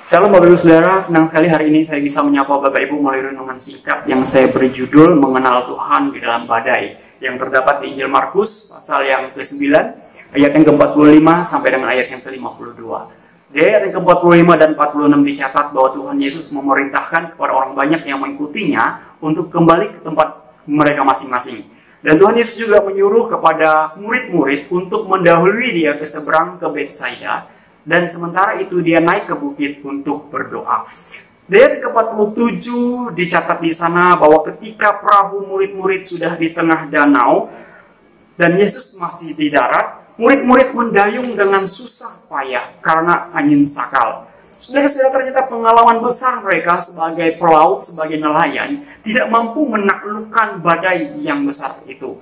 Shalom Bapak Ibu Saudara, senang sekali hari ini saya bisa menyapa Bapak Ibu melalui renungan singkat yang saya beri judul Mengenal Tuhan di Dalam Badai, yang terdapat di Injil Markus pasal yang ke-9 ayat yang ke-45 sampai dengan ayat yang ke-52. Di ayat yang ke-45 dan 46 dicatat bahwa Tuhan Yesus memerintahkan kepada orang banyak yang mengikutinya untuk kembali ke tempat mereka masing-masing. Dan Tuhan Yesus juga menyuruh kepada murid-murid untuk mendahului dia ke seberang ke Betsaida. Dan sementara itu dia naik ke bukit untuk berdoa. Di ayat ke-47 dicatat di sana bahwa ketika perahu murid-murid sudah di tengah danau dan Yesus masih di darat, murid-murid mendayung dengan susah payah karena angin sakal. Saudara-saudara, ternyata pengalaman besar mereka sebagai pelaut, sebagai nelayan, tidak mampu menaklukkan badai yang besar itu.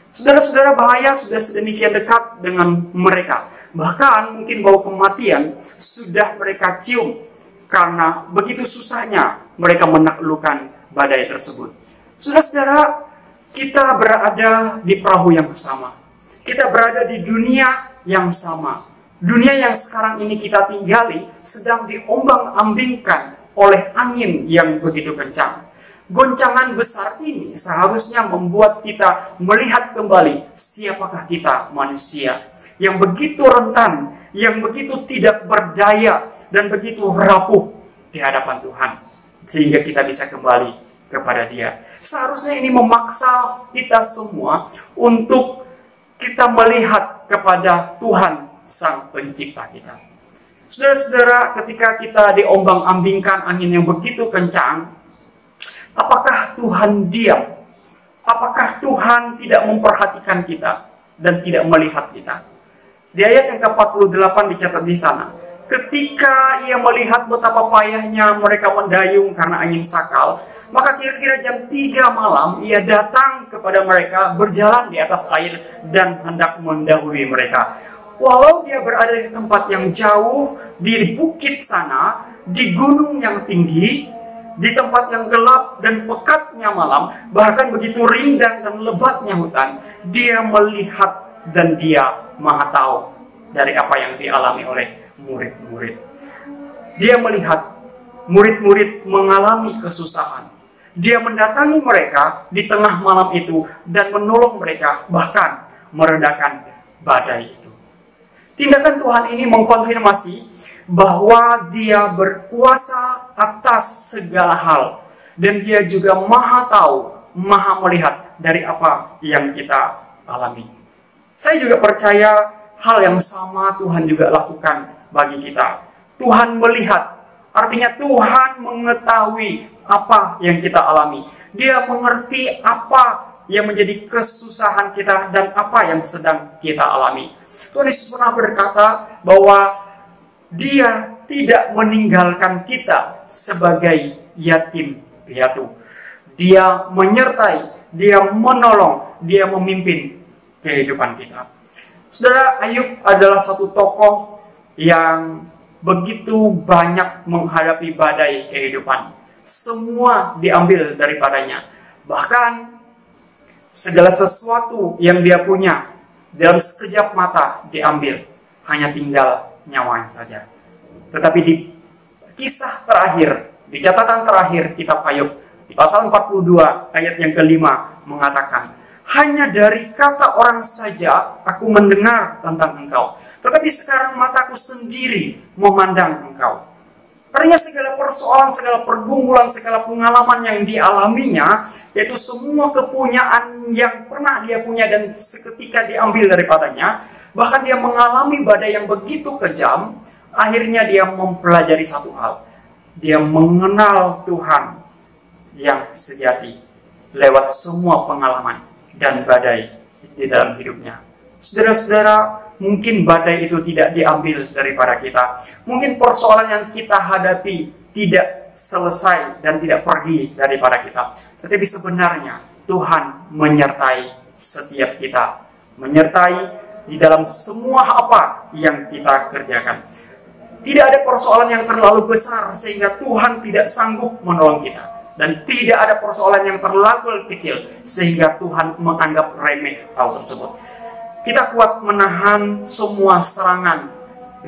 Saudara-saudara, bahaya sudah sedemikian dekat dengan mereka. Bahkan mungkin bau kematian sudah mereka cium karena begitu susahnya mereka menaklukkan badai tersebut. Saudara-saudara, kita berada di perahu yang sama. Kita berada di dunia yang sama. Dunia yang sekarang ini kita tinggali sedang diombang-ambingkan oleh angin yang begitu kencang. Goncangan besar ini seharusnya membuat kita melihat kembali siapakah kita manusia yang begitu rentan, yang begitu tidak berdaya dan begitu rapuh di hadapan Tuhan, sehingga kita bisa kembali kepada Dia. Seharusnya ini memaksa kita semua untuk kita melihat kepada Tuhan Sang Pencipta kita. Saudara-saudara, ketika kita diombang-ambingkan angin yang begitu kencang, apakah Tuhan diam? Apakah Tuhan tidak memperhatikan kita dan tidak melihat kita? Di ayat yang ke-48 dicatat di sana, ketika ia melihat betapa payahnya mereka mendayung karena angin sakal, maka kira-kira jam 3 malam ia datang kepada mereka berjalan di atas air dan hendak mendahului mereka. Walau dia berada di tempat yang jauh, di bukit sana, di gunung yang tinggi, di tempat yang gelap dan pekatnya malam, bahkan begitu rindang dan lebatnya hutan, dia melihat dan dia Maha tahu dari apa yang dialami oleh murid-murid. Dia melihat murid-murid mengalami kesusahan. Dia mendatangi mereka di tengah malam itu dan menolong mereka, bahkan meredakan badai itu. Tindakan Tuhan ini mengkonfirmasi bahwa Dia berkuasa atas segala hal. Dan Dia juga Maha tahu, Maha melihat dari apa yang kita alami. Saya juga percaya hal yang sama Tuhan juga lakukan bagi kita. Tuhan melihat, artinya Tuhan mengetahui apa yang kita alami. Dia mengerti apa yang menjadi kesusahan kita dan apa yang sedang kita alami. Tuhan Yesus pernah berkata bahwa Dia tidak meninggalkan kita sebagai yatim piatu. Dia menyertai, Dia menolong, Dia memimpin kehidupan kita. Saudara, Ayub adalah satu tokoh yang begitu banyak menghadapi badai kehidupan. Semua diambil daripadanya. Bahkan segala sesuatu yang dia punya dalam sekejap mata diambil. Hanya tinggal nyawanya saja. Tetapi di kisah terakhir, di catatan terakhir kitab Ayub, di pasal 42 ayat yang kelima mengatakan, hanya dari kata orang saja aku mendengar tentang engkau, tetapi sekarang mataku sendiri memandang engkau. Artinya segala persoalan, segala pergumulan, segala pengalaman yang dialaminya, yaitu semua kepunyaan yang pernah dia punya dan seketika diambil daripadanya, bahkan dia mengalami badai yang begitu kejam, akhirnya dia mempelajari satu hal. Dia mengenal Tuhan yang sejati lewat semua pengalaman dan badai di dalam hidupnya. Saudara-saudara, mungkin badai itu tidak diambil daripada kita. Mungkin persoalan yang kita hadapi tidak selesai dan tidak pergi daripada kita. Tetapi sebenarnya Tuhan menyertai setiap kita. Menyertai di dalam semua apa yang kita kerjakan. Tidak ada persoalan yang terlalu besar sehingga Tuhan tidak sanggup menolong kita. Dan tidak ada persoalan yang terlalu kecil sehingga Tuhan menganggap remeh hal tersebut. Kita kuat menahan semua serangan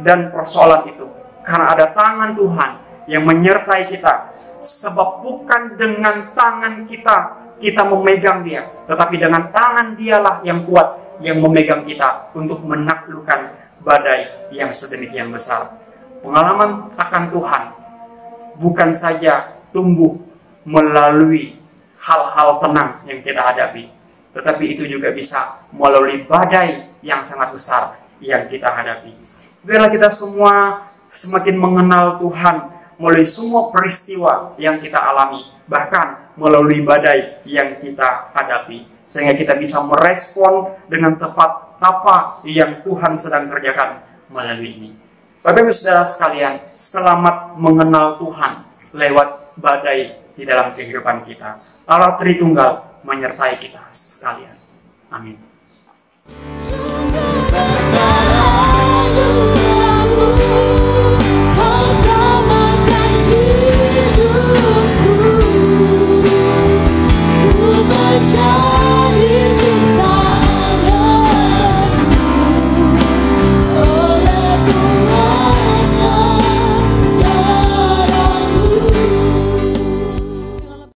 dan persoalan itu karena ada tangan Tuhan yang menyertai kita. Sebab bukan dengan tangan kita memegang dia, tetapi dengan tangan dialah yang kuat yang memegang kita untuk menaklukkan badai yang sedemikian besar. Pengalaman akan Tuhan bukan saja tumbuh melalui hal-hal tenang yang kita hadapi, tetapi itu juga bisa melalui badai yang sangat besar yang kita hadapi. Biarlah kita semua semakin mengenal Tuhan melalui semua peristiwa yang kita alami, bahkan melalui badai yang kita hadapi, sehingga kita bisa merespon dengan tepat apa yang Tuhan sedang kerjakan melalui ini. Bapak Ibu Saudara sekalian, selamat mengenal Tuhan lewat badai di dalam kehidupan kita. Allah Tritunggal menyertai kita sekalian. Amin.